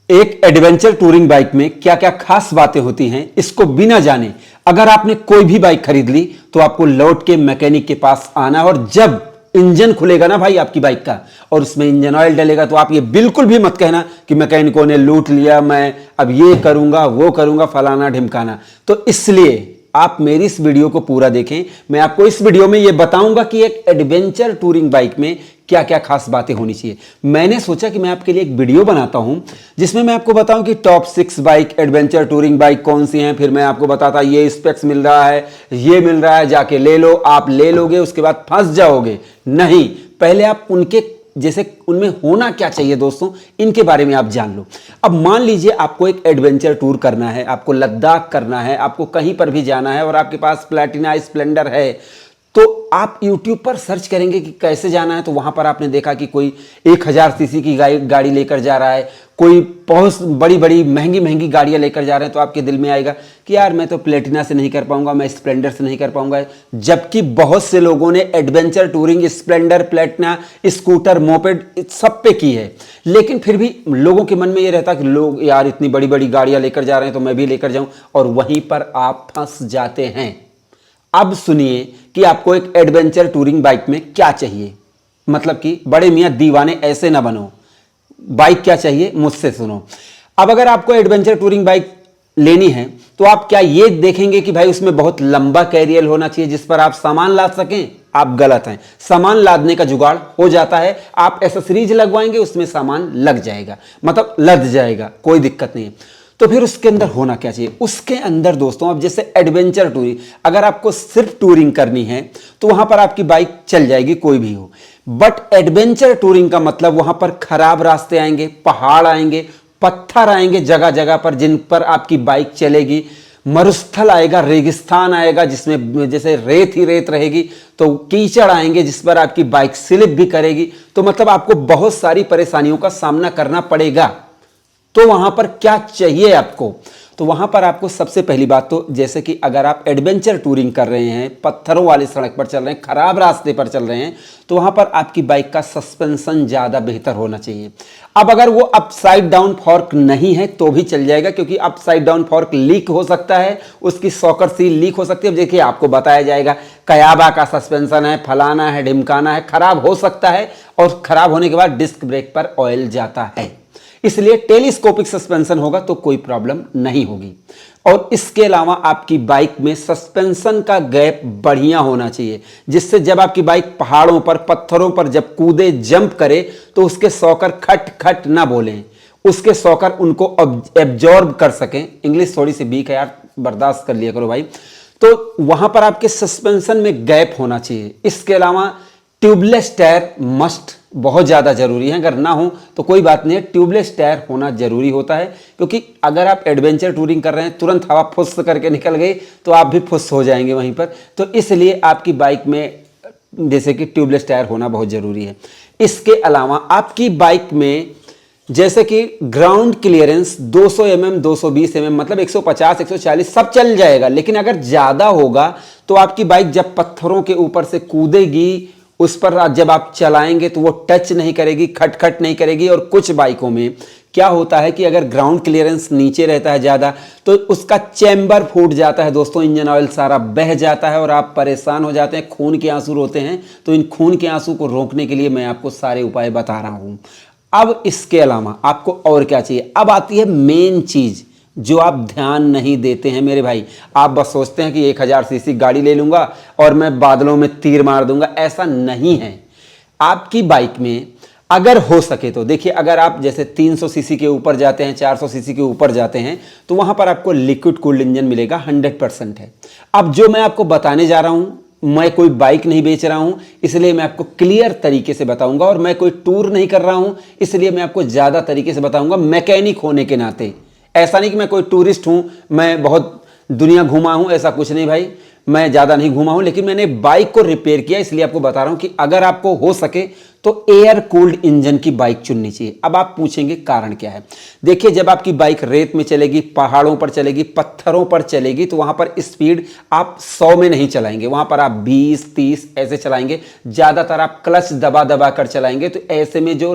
एक adventure touring bike में क्या क्या खास बातें होती हैं, इसको बिना जाने अगर आपने कोई भी बाइक खरीद ली तो आपको लौट के मैकेनिक के पास आना है। और जब इंजन खुलेगा ना भाई आपकी बाइक का और उसमें इंजन ऑयल डलेगा तो आप ये बिल्कुल भी मत कहना कि मैकेनिकों ने लूट लिया, मैं अब ये करूंगा वो करूंगा फलाना ढिमकाना। तो इसलिए आप मेरी इस वीडियो को पूरा देखें। मैं आपको इस वीडियो में ये बताऊंगा कि एक एडवेंचर टूरिंग बाइक में क्या क्या खास बातें होनी चाहिए। मैंने सोचा कि मैं आपके लिए एक वीडियो बनाता हूं जिसमें मैं आपको बताऊं कि top 6 bike adventure touring bike कौन सी हैं। फिर मैं आपको बताता ये स्पेक्स मिल रहा है, ये मिल रहा है, जाके ले लो। आप ले लोगे उसके बाद फंस जाओगे। नहीं, पहले आप उनके जैसे उनमें होना क्या चाहिए दोस्तों, इनके बारे में आप जान लो। अब मान लीजिए आपको एक एडवेंचर टूर करना है, आपको लद्दाख करना है, आपको कहीं पर भी जाना है और आपके पास प्लैटिना स्प्लेंडर है, तो आप YouTube पर सर्च करेंगे कि कैसे जाना है। तो वहां पर आपने देखा कि कोई 1000 सीसी की गाड़ी लेकर जा रहा है, कोई बहुत बड़ी बड़ी महंगी महंगी गाड़ियां लेकर जा रहे हैं। तो आपके दिल में आएगा कि यार मैं तो प्लेटिना से नहीं कर पाऊंगा, मैं स्प्लेंडर से नहीं कर पाऊंगा। जबकि बहुत से लोगों ने adventure touring Splendor, Platina, scooter, moped सब पे की है। लेकिन फिर भी लोगों के मन में ये रहता कि लोग यार इतनी बड़ी बड़ी गाड़ियां लेकर जा रहे हैं तो मैं भी लेकर जाऊं, और वहीं पर आप फंस जाते हैं। अब सुनिए कि आपको एक एडवेंचर टूरिंग बाइक में क्या चाहिए। मतलब कि बड़े मियां दीवाने ऐसे ना बनो। बाइक क्या चाहिए मुझसे सुनो। अब अगर आपको एडवेंचर टूरिंग बाइक लेनी है तो आप क्या ये देखेंगे कि भाई उसमें बहुत लंबा कैरियर होना चाहिए जिस पर आप सामान लाद सकें? आप गलत हैं। सामान लादने का जुगाड़ हो जाता है, आप एसेसरीज लगवाएंगे उसमें सामान लग जाएगा, मतलब लद जाएगा, कोई दिक्कत नहीं है। तो फिर उसके अंदर होना क्या चाहिए? उसके अंदर दोस्तों अब जैसे एडवेंचर टूरिंग, अगर आपको सिर्फ टूरिंग करनी है तो वहां पर आपकी बाइक चल जाएगी कोई भी हो। बट एडवेंचर टूरिंग का मतलब वहां पर खराब रास्ते आएंगे, पहाड़ आएंगे, पत्थर आएंगे जगह जगह पर जिन पर आपकी बाइक चलेगी, मरुस्थल आएगा, रेगिस्तान आएगा जिसमें जैसे रेत ही रेत रहेगी, तो कीचड़ आएंगे जिस पर आपकी बाइक स्लिप भी करेगी। तो मतलब आपको बहुत सारी परेशानियों का सामना करना पड़ेगा। तो वहां पर क्या चाहिए आपको? तो वहां पर आपको सबसे पहली बात तो जैसे कि अगर आप एडवेंचर टूरिंग कर रहे हैं, पत्थरों वाली सड़क पर चल रहे हैं, खराब रास्ते पर चल रहे हैं, तो वहां पर आपकी बाइक का सस्पेंशन ज्यादा बेहतर होना चाहिए। अब अगर वो अपसाइड डाउन फॉर्क नहीं है तो भी चल जाएगा, क्योंकि अपसाइड डाउन फॉर्क लीक हो सकता है, उसकी सॉकर सील लीक हो सकती है। अब देखिए आपको बताया जाएगा कयाबा का सस्पेंशन है, फलाना है, ढिमकाना है, खराब हो सकता है। और खराब होने के बाद डिस्क ब्रेक पर ऑयल जाता है, इसलिए टेलीस्कोपिक सस्पेंशन होगा तो कोई प्रॉब्लम नहीं होगी। और इसके अलावा आपकी बाइक में सस्पेंशन का गैप बढ़िया होना चाहिए, जिससे जब आपकी बाइक पहाड़ों पर, पत्थरों पर जब कूदे, जंप करे तो उसके सॉकर खट खट ना बोलें, उसके सॉकर उनको एब्जॉर्ब कर सकें। इंग्लिश थोड़ी सी वीक है यार, बर्दाश्त कर लिया करो भाई। तो वहां पर आपके सस्पेंशन में गैप होना चाहिए। इसके अलावा ट्यूबलेस टायर मस्ट, बहुत ज़्यादा जरूरी है। अगर ना हो तो कोई बात नहीं है, ट्यूबलेस टायर होना जरूरी होता है, क्योंकि अगर आप एडवेंचर टूरिंग कर रहे हैं, तुरंत हवा फुस करके निकल गई तो आप भी फुस हो जाएंगे वहीं पर। तो इसलिए आपकी बाइक में जैसे कि ट्यूबलेस टायर होना बहुत जरूरी है। इसके अलावा आपकी बाइक में जैसे कि ग्राउंड क्लियरेंस 200 mm, 220 mm, मतलब 150, 140 सब चल जाएगा। लेकिन अगर ज़्यादा होगा तो आपकी बाइक जब पत्थरों के ऊपर से कूदेगी, उस पर जब आप चलाएंगे तो वो टच नहीं करेगी, खटखट नहीं करेगी। और कुछ बाइकों में क्या होता है कि अगर ग्राउंड क्लियरेंस नीचे रहता है ज़्यादा तो उसका चैम्बर फूट जाता है दोस्तों, इंजन ऑयल सारा बह जाता है और आप परेशान हो जाते हैं, खून के आंसू रोते हैं। तो इन खून के आंसू को रोकने के लिए मैं आपको सारे उपाय बता रहा हूँ। अब इसके अलावा आपको और क्या चाहिए? अब आती है मेन चीज़ जो आप ध्यान नहीं देते हैं मेरे भाई। आप बस सोचते हैं कि 1000 सीसी गाड़ी ले लूंगा और मैं बादलों में तीर मार दूंगा, ऐसा नहीं है। आपकी बाइक में अगर हो सके तो देखिए, अगर आप जैसे 300 सीसी के ऊपर जाते हैं, 400 सीसी के ऊपर जाते हैं, तो वहां पर आपको लिक्विड कूल्ड इंजन मिलेगा, 100% है। अब जो मैं आपको बताने जा रहा हूं, मैं कोई बाइक नहीं बेच रहा हूं, इसलिए मैं आपको क्लियर तरीके से बताऊंगा। और मैं कोई टूर नहीं कर रहा हूं, इसलिए मैं आपको ज्यादा तरीके से बताऊंगा मैकेनिक होने के नाते। ऐसा नहीं कि मैं कोई टूरिस्ट हूं, मैं बहुत दुनिया घूमा हूं, ऐसा कुछ नहीं भाई। मैं ज़्यादा नहीं घूमा हूं, लेकिन मैंने बाइक को रिपेयर किया, इसलिए आपको बता रहा हूं कि अगर आपको हो सके तो एयर कूल्ड इंजन की बाइक चुननी चाहिए। अब आप पूछेंगे कारण क्या है? देखिए, जब आपकी बाइक रेत में चलेगी, पहाड़ों पर चलेगी, पत्थरों पर चलेगी, तो वहां पर स्पीड आप 100 में नहीं चलाएंगे, वहां पर आप 20, 30 ऐसे चलाएंगे। ज़्यादातर आप क्लच दबा दबा कर चलाएंगे। तो ऐसे में जो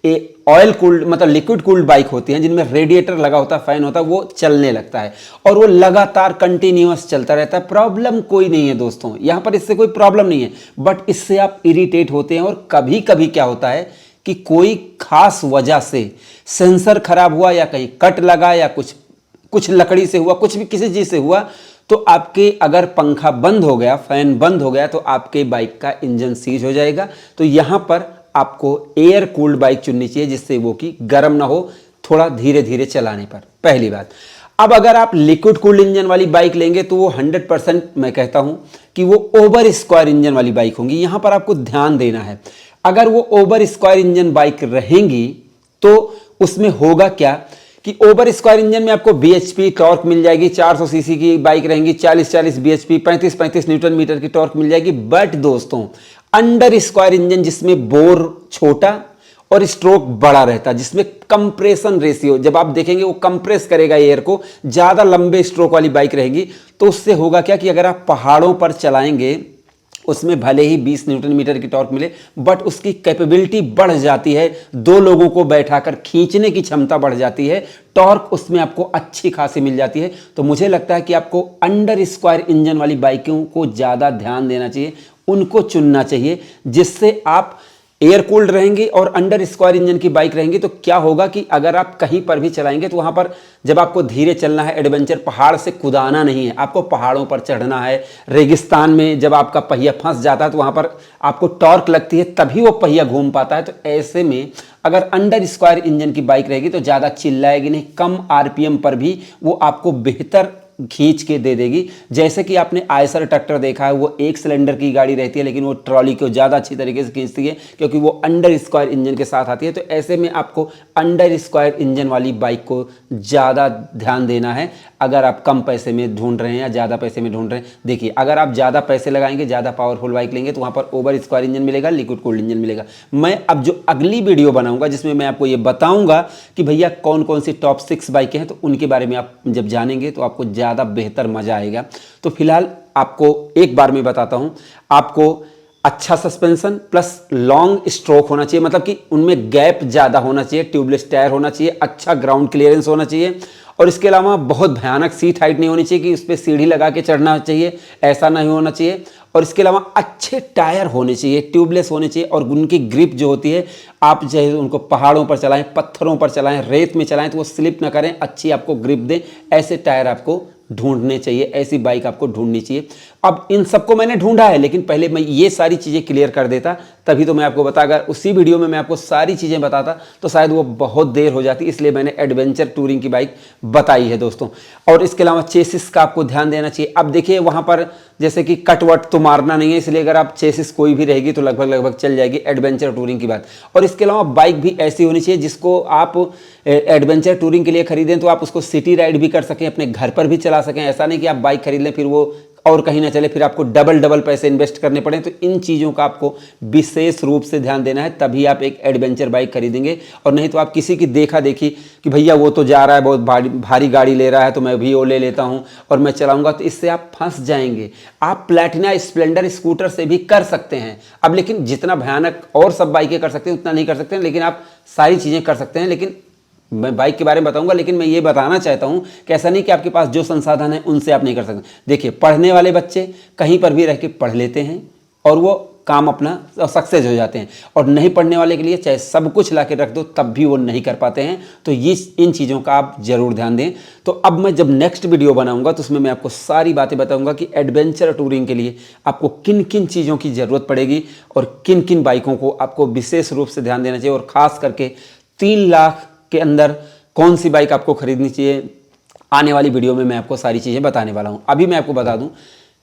ऑयल कूल्ड मतलब लिक्विड कूल्ड बाइक होती हैं जिनमें रेडिएटर लगा होता है, फैन होता है, वो चलने लगता है और वो लगातार कंटिन्यूअस चलता रहता है। प्रॉब्लम कोई नहीं है दोस्तों, यहाँ पर इससे कोई प्रॉब्लम नहीं है, बट इससे आप इरिटेट होते हैं। और कभी कभी क्या होता है कि कोई खास वजह से सेंसर खराब हुआ या कहीं कट लगा या कुछ लकड़ी से हुआ, कुछ भी किसी चीज से हुआ, तो आपके अगर पंखा बंद हो गया, फैन बंद हो गया, तो आपके बाइक का इंजन सीज हो जाएगा। तो यहां पर आपको एयर कूल्ड बाइक चुननी चाहिए जिससे वो कि गर्म ना हो थोड़ा धीरे धीरे चलाने पर, पहली बात। अब अगर आप लिक्विड कूल्ड इंजन वाली बाइक लेंगे तो वो 100% मैं कहता हूं कि वो ओवर स्क्वायर इंजन वाली बाइक होंगी। यहां पर आपको ध्यान देना है, अगर वो ओवर स्क्वायर इंजन बाइक रहेंगी तो उसमें होगा क्या कि ओवर स्क्वायर इंजन में आपको बीएचपी टॉर्क मिल जाएगी, 400 सीसी की बाइक रहेंगी, 40 बीएचपी, 35 न्यूटन मीटर की टॉर्क मिल जाएगी। बट दोस्तों अंडर स्क्वायर इंजन जिसमें बोर छोटा और स्ट्रोक बड़ा रहता है, जिसमें कंप्रेशन रेशियो जब आप देखेंगे वो कंप्रेस करेगा एयर को, ज्यादा लंबे स्ट्रोक वाली बाइक रहेगी, तो उससे होगा क्या कि अगर आप पहाड़ों पर चलाएंगे उसमें भले ही 20 न्यूटन मीटर की टॉर्क मिले, बट उसकी कैपेबिलिटी बढ़ जाती है, 2 लोगों को बैठाकर खींचने की क्षमता बढ़ जाती है, टॉर्क उसमें आपको अच्छी खासी मिल जाती है। तो मुझे लगता है कि आपको अंडर स्क्वायर इंजन वाली बाइकों को ज़्यादा ध्यान देना चाहिए, उनको चुनना चाहिए, जिससे आप एयर कूल्ड रहेंगी और अंडर स्क्वायर इंजन की बाइक रहेंगी। तो क्या होगा कि अगर आप कहीं पर भी चलाएंगे तो वहां पर जब आपको धीरे चलना है, एडवेंचर, पहाड़ से कुदाना नहीं है, आपको पहाड़ों पर चढ़ना है, रेगिस्तान में जब आपका पहिया फंस जाता है तो वहां पर आपको टॉर्क लगती है, तभी वो पहिया घूम पाता है। तो ऐसे में अगर अंडर स्क्वायर इंजन की बाइक रहेगी तो ज़्यादा चिल्लाएगी नहीं, कम आरपीएम पर भी वो आपको बेहतर खींच के दे देगी। जैसे कि आपने आयसर ट्रैक्टर देखा है, वो 1 सिलेंडर की गाड़ी रहती है लेकिन वो ट्रॉली को ज़्यादा अच्छी तरीके से खींचती है क्योंकि वो अंडर स्क्वायर इंजन के साथ आती है। तो ऐसे में आपको अंडर स्क्वायर इंजन वाली बाइक को ज़्यादा ध्यान देना है अगर आप कम पैसे में ढूंढ रहे हैं या ज़्यादा पैसे में ढूंढ रहे हैं। देखिए अगर आप ज़्यादा पैसे लगाएंगे, ज़्यादा पावरफुल बाइक लेंगे तो वहाँ पर ओवर स्क्वायर इंजन मिलेगा, लिक्विड कूल्ड इंजन मिलेगा। मैं अब जो अगली वीडियो बनाऊंगा जिसमें मैं आपको ये बताऊंगा कि भैया कौन कौन सी टॉप 6 बाइकें हैं, तो उनके बारे में आप जब जानेंगे तो आपको ज़्यादा बेहतर मजा आएगा। तो फिलहाल आपको एक बार मैं बताता हूं, आपको अच्छा सस्पेंशन प्लस लॉन्ग स्ट्रोक होना चाहिए, मतलब कि उनमें गैप ज़्यादा होना चाहिए, ट्यूबलेस टायर होना चाहिए, अच्छा ग्राउंड क्लियरेंस होना चाहिए, और इसके अलावा बहुत भयानक सीट हाइट नहीं होनी चाहिए कि उस पर सीढ़ी लगा के चढ़ना चाहिए, ऐसा नहीं होना चाहिए। और इसके अलावा अच्छे टायर होने चाहिए, ट्यूबलेस होने चाहिए, और उनकी ग्रिप जो होती है, आप चाहे उनको पहाड़ों पर चलाएं, पत्थरों पर चलाएं, रेत में चलाएं तो वो स्लिप ना करें, अच्छी आपको ग्रिप दें, ऐसे टायर आपको ढूंढने चाहिए, ऐसी बाइक आपको ढूंढनी चाहिए। अब इन सबको मैंने ढूंढा है, लेकिन पहले मैं ये सारी चीज़ें क्लियर कर देता, तभी तो मैं आपको बता, अगर उसी वीडियो में मैं आपको सारी चीज़ें बताता तो शायद वो बहुत देर हो जाती, इसलिए मैंने एडवेंचर टूरिंग की बाइक बताई है दोस्तों। और इसके अलावा चेसिस का आपको ध्यान देना चाहिए। अब देखिए वहाँ पर जैसे कि कटवट तो मारना नहीं है, इसलिए अगर आप चेसिस कोई भी रहेगी तो लगभग चल जाएगी एडवेंचर टूरिंग की बात। और इसके अलावा बाइक भी ऐसी होनी चाहिए जिसको आप एडवेंचर टूरिंग के लिए खरीदें तो आप उसको सिटी राइड भी कर सकें, अपने घर पर भी चला सकें। ऐसा नहीं कि आप बाइक खरीद लें फिर वो और कहीं ना चले, फिर आपको डबल पैसे इन्वेस्ट करने पड़े। तो इन चीज़ों का आपको विशेष रूप से ध्यान देना है, तभी आप एक एडवेंचर बाइक खरीदेंगे। और नहीं तो आप किसी की देखा देखी कि भैया वो तो जा रहा है, बहुत भारी गाड़ी ले रहा है तो मैं भी वो ले लेता हूँ और मैं चलाऊंगा, तो इससे आप फंस जाएंगे। आप प्लैटिना, स्प्लेंडर, स्कूटर से भी कर सकते हैं अब, लेकिन जितना भयानक और सब बाइकें कर सकते हैं उतना नहीं कर सकते हैं, लेकिन आप सारी चीज़ें कर सकते हैं। लेकिन मैं बाइक के बारे में बताऊंगा, लेकिन मैं ये बताना चाहता हूं कि ऐसा नहीं कि आपके पास जो संसाधन है उनसे आप नहीं कर सकते। देखिए पढ़ने वाले बच्चे कहीं पर भी रह के पढ़ लेते हैं और वो काम अपना सक्सेस हो जाते हैं, और नहीं पढ़ने वाले के लिए चाहे सब कुछ ला के रख दो तब भी वो नहीं कर पाते हैं। तो ये इन चीज़ों का आप जरूर ध्यान दें। तो अब मैं जब नेक्स्ट वीडियो बनाऊंगा तो उसमें मैं आपको सारी बातें बताऊंगा कि एडवेंचर टूरिंग के लिए आपको किन किन चीज़ों की ज़रूरत पड़ेगी और किन किन बाइकों को आपको विशेष रूप से ध्यान देना चाहिए, और ख़ास करके 3 लाख के अंदर कौन सी बाइक आपको खरीदनी चाहिए। आने वाली वीडियो में मैं आपको सारी चीज़ें बताने वाला हूं। अभी मैं आपको बता दूं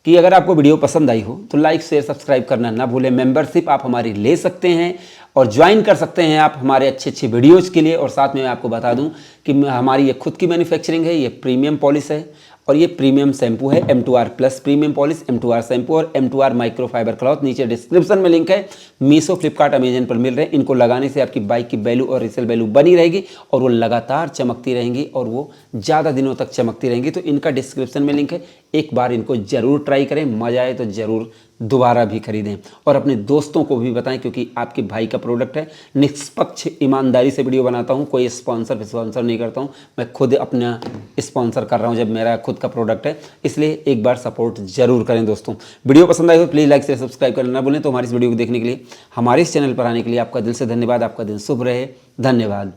कि अगर आपको वीडियो पसंद आई हो तो लाइक शेयर सब्सक्राइब करना ना भूलें। मेंबरशिप आप हमारी ले सकते हैं और ज्वाइन कर सकते हैं आप हमारे अच्छे वीडियोज़ के लिए। और साथ में मैं आपको बता दूं कि हमारी ये खुद की मैन्युफैक्चरिंग है, ये प्रीमियम पॉलिश है और ये प्रीमियम शैम्पू है, M2R plus premium polish, M2R shampoo और M2R माइक्रोफाइबर क्लॉथ। नीचे डिस्क्रिप्शन में लिंक है। मीशो, फ्लिपकार्ट, अमेजन पर मिल रहे हैं। इनको लगाने से आपकी बाइक की वैल्यू और रीसेल वैल्यू बनी रहेगी और वो लगातार चमकती रहेंगी और वो ज़्यादा दिनों तक चमकती रहेंगी। तो इनका डिस्क्रिप्शन में लिंक है, एक बार इनको ज़रूर ट्राई करें, मज़ा आए तो ज़रूर दोबारा भी खरीदें और अपने दोस्तों को भी बताएं, क्योंकि आपके भाई का प्रोडक्ट है। निष्पक्ष ईमानदारी से वीडियो बनाता हूं, कोई स्पॉन्सर नहीं करता हूं, मैं खुद अपना स्पॉन्सर कर रहा हूं जब मेरा खुद का प्रोडक्ट है। इसलिए एक बार सपोर्ट जरूर करें दोस्तों। वीडियो पसंद आई हो प्लीज़ लाइक शेयर सब्सक्राइब करना ना भूलें। तो हमारी इस वीडियो को देखने के लिए, हमारे इस चैनल पर आने के लिए आपका दिल से धन्यवाद। आपका दिन शुभ रहे, धन्यवाद।